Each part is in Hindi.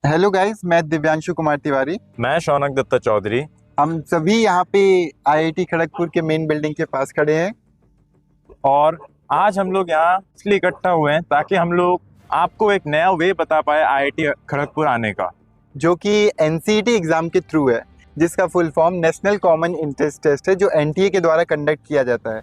हेलो गाइस, मैं दिव्यांशु कुमार तिवारी। मैं शौनक दत्ता चौधरी। हम सभी यहाँ पे आईआईटी खड़गपुर के मेन बिल्डिंग के पास खड़े हैं, और आज हम लोग यहाँ इसलिए इकट्ठा हुए हैं ताकि हम लोग आपको एक नया वे बता पाए आईआईटी खड़गपुर आने का। जो कि एनसीईटी एग्जाम के थ्रू है, जिसका full form national common entrance test है, जो एनटीए के द्वारा कंडक्ट किया जाता है।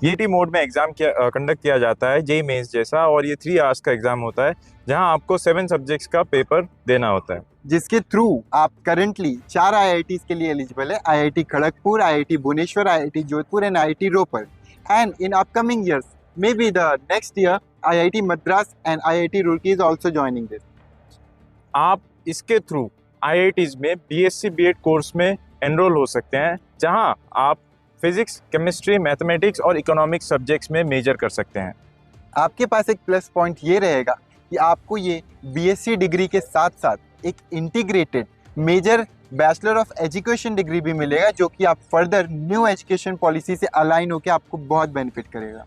ये टी मोड में एग्जाम कंडक्ट किया जाता है, जेई मेंस जैसा, और ये 3 आवर्स का एग्जाम होता है जहाँ आपको 7 सब्जेक्ट्स का पेपर देना होता है। जिसके थ्रू आप करंटली 4 आईआईटीज के लिए एलिजिबल है: IIT Kharagpur, IIT Bhubaneswar, IIT Jodhpur and IIT Ropar. And in upcoming years, may be the next year, IIT Madras and IIT Roorkee is also joining this. आप इसके थ्रू आईआईटीज में बीएससी बीएड कोर्स में एनरोल हो सकते हैं, जहाँ आप फिजिक्स, केमिस्ट्री, मैथमेटिक्स और इकोनॉमिक्स सब्जेक्ट्स में मेजर कर सकते हैं। आपके पास एक प्लस पॉइंट ये रहेगा कि आपको ये बीएससी डिग्री के साथ साथ एक integrated major bachelor of education degree भी मिलेगा, जो कि आप फर्दर न्यू एजुकेशन पॉलिसी से अलाइन होकर आपको बहुत बेनिफिट करेगा।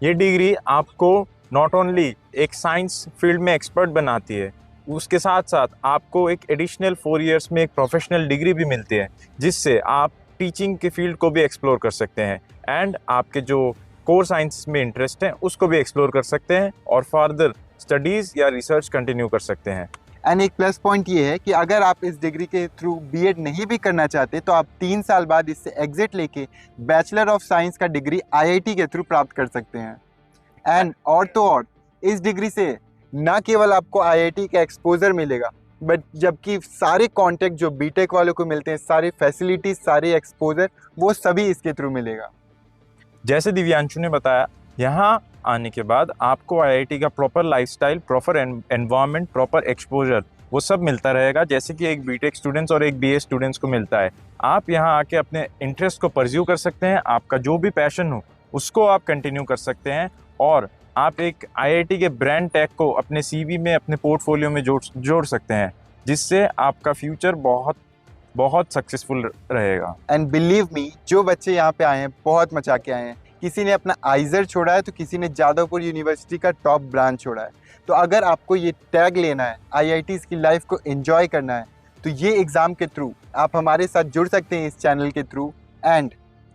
ये डिग्री आपको नॉट ओनली एक साइंस फील्ड में एक्सपर्ट बनाती है, उसके साथ साथ आपको एक एडिशनल 4 इयर्स में एक प्रोफेशनल डिग्री भी मिलती है, जिससे आप टीचिंग के फील्ड को भी एक्सप्लोर कर सकते हैं एंड आपके जो कोर साइंस में इंटरेस्ट है उसको भी एक्सप्लोर कर सकते हैं और फर्दर स्टडीज़ या रिसर्च कंटिन्यू कर सकते हैं। एंड एक प्लस पॉइंट ये है कि अगर आप इस डिग्री के थ्रू बीएड नहीं भी करना चाहते, तो आप 3 साल बाद इससे एग्जिट लेके बैचलर ऑफ साइंस का डिग्री आईआईटी के थ्रू प्राप्त कर सकते हैं। एंड और तो और, इस डिग्री से ना केवल आपको आईआईटी का एक्सपोजर मिलेगा, बट जबकि सारे कॉन्टेक्ट जो बीटेक वालों को मिलते हैं, सारी फैसिलिटीज, सारे एक्सपोजर, वो सभी इसके थ्रू मिलेगा। जैसे दिव्यांशु ने बताया, यहाँ आने के बाद आपको आईआईटी का proper lifestyle, proper environment, proper exposure वो सब मिलता रहेगा, जैसे कि एक बीटेक स्टूडेंट्स और एक बीए स्टूडेंट्स को मिलता है। आप यहाँ आके अपने इंटरेस्ट को परस्यू कर सकते हैं, आपका जो भी पैशन हो उसको आप कंटिन्यू कर सकते हैं, और आप एक आईआईटी के ब्रांड टैग को अपने सीवी में, अपने पोर्टफोलियो में जोड़ सकते हैं, जिससे आपका फ्यूचर बहुत बहुत सक्सेसफुल रहेगा। एंड बिलीव मी, जो बच्चे यहाँ पे आए हैं बहुत मचा के आए हैं। किसी ने अपना आइजर छोड़ा है, तो किसी ने जादवपुर यूनिवर्सिटी का टॉप ब्रांच छोड़ा है। तो अगर आपको ये टैग लेना है, आईआईटीज़ की लाइफ को एंजॉय करना है, तो ये एग्ज़ाम के थ्रू आप हमारे साथ जुड़ सकते हैं, इस चैनल के थ्रू। एंड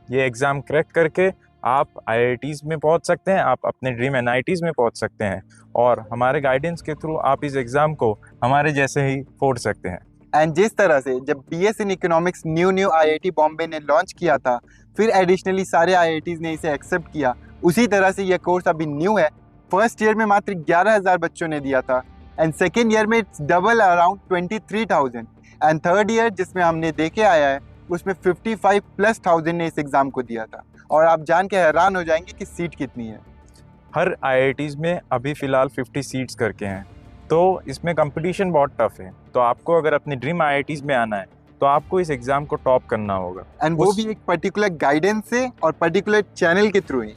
ये एग्ज़ाम क्रैक करके आप आईआईटीज़ में पहुंच सकते हैं, आप अपने ड्रीम एनआईटीज़ में पहुंच सकते हैं, और हमारे गाइडेंस के थ्रू आप इस एग्ज़ाम को हमारे जैसे ही फोड़ सकते हैं। एंड जिस तरह से जब BS in economics new IIT Bombay ने लॉन्च किया था, फिर एडिशनली सारे आईआईटीज़ ने इसे एक्सेप्ट किया, उसी तरह से यह कोर्स अभी न्यू है। फर्स्ट ईयर में मात्र 11,000 बच्चों ने दिया था, एंड सेकेंड ईयर में it's double, around 23,000। And third year जिसमें हमने देखे आया है, उसमें 55,000+ ने इस एग्ज़ाम को दिया था। और आप जान के हैरान हो जाएंगे कि सीट कितनी है। हर आईआईटीज़ में अभी फ़िलहाल 50 सीट्स करके हैं, तो इसमें कंपटीशन बहुत टफ है। तो आपको अगर अपनी ड्रीम आईआईटीज़ में आना है तो आपको इस एग्ज़ाम को टॉप करना होगा, एंड वो भी एक पर्टिकुलर गाइडेंस से और पर्टिकुलर चैनल के थ्रू ही।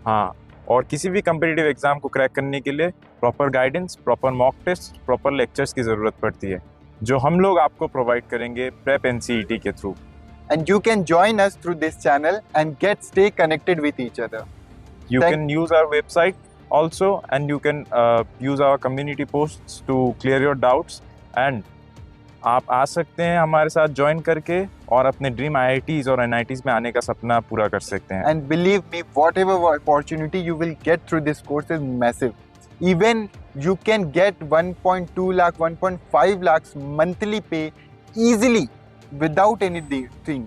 हाँ, और किसी भी कम्पिटिटिव एग्ज़ाम को क्रैक करने के लिए proper guidance, proper mock test, proper lectures की ज़रूरत पड़ती है, जो हम लोग आपको प्रोवाइड करेंगे प्रेप एनसीईटी के through. And you can join us through this channel and stay connected with each other. You can use our website also, and you can use our community posts to clear your doubts, and आप आ सकते हैं हमारे साथ ज्वाइन करके और अपने ड्रीम आईआईटीज़ और एनआईटीज़ में आने का सपना पूरा कर सकते हैं। And believe me, whatever opportunity you will get through this course is massive. Even you can get 1.2 lakh, 1.5 lakhs monthly pay easily without anything.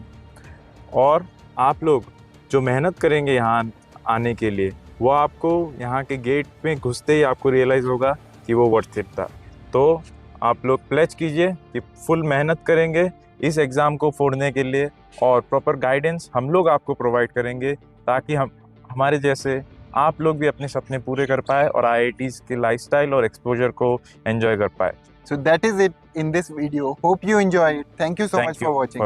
और आप लोग जो मेहनत करेंगे यहाँ आने के लिए, वो आपको यहाँ के गेट में घुसते ही आपको रियलाइज़ होगा कि वो वर्थ इट था। तो आप लोग प्लेज कीजिए कि फुल मेहनत करेंगे इस एग्ज़ाम को फोड़ने के लिए, और प्रॉपर गाइडेंस हम लोग आपको प्रोवाइड करेंगे, ताकि हमारे जैसे आप लोग भी अपने सपने पूरे कर पाए और आईआईटीज़ के लाइफस्टाइल और एक्सपोजर को एंजॉय कर पाए। So that is it in this video. Hope you enjoy it. Thank you so much for watching.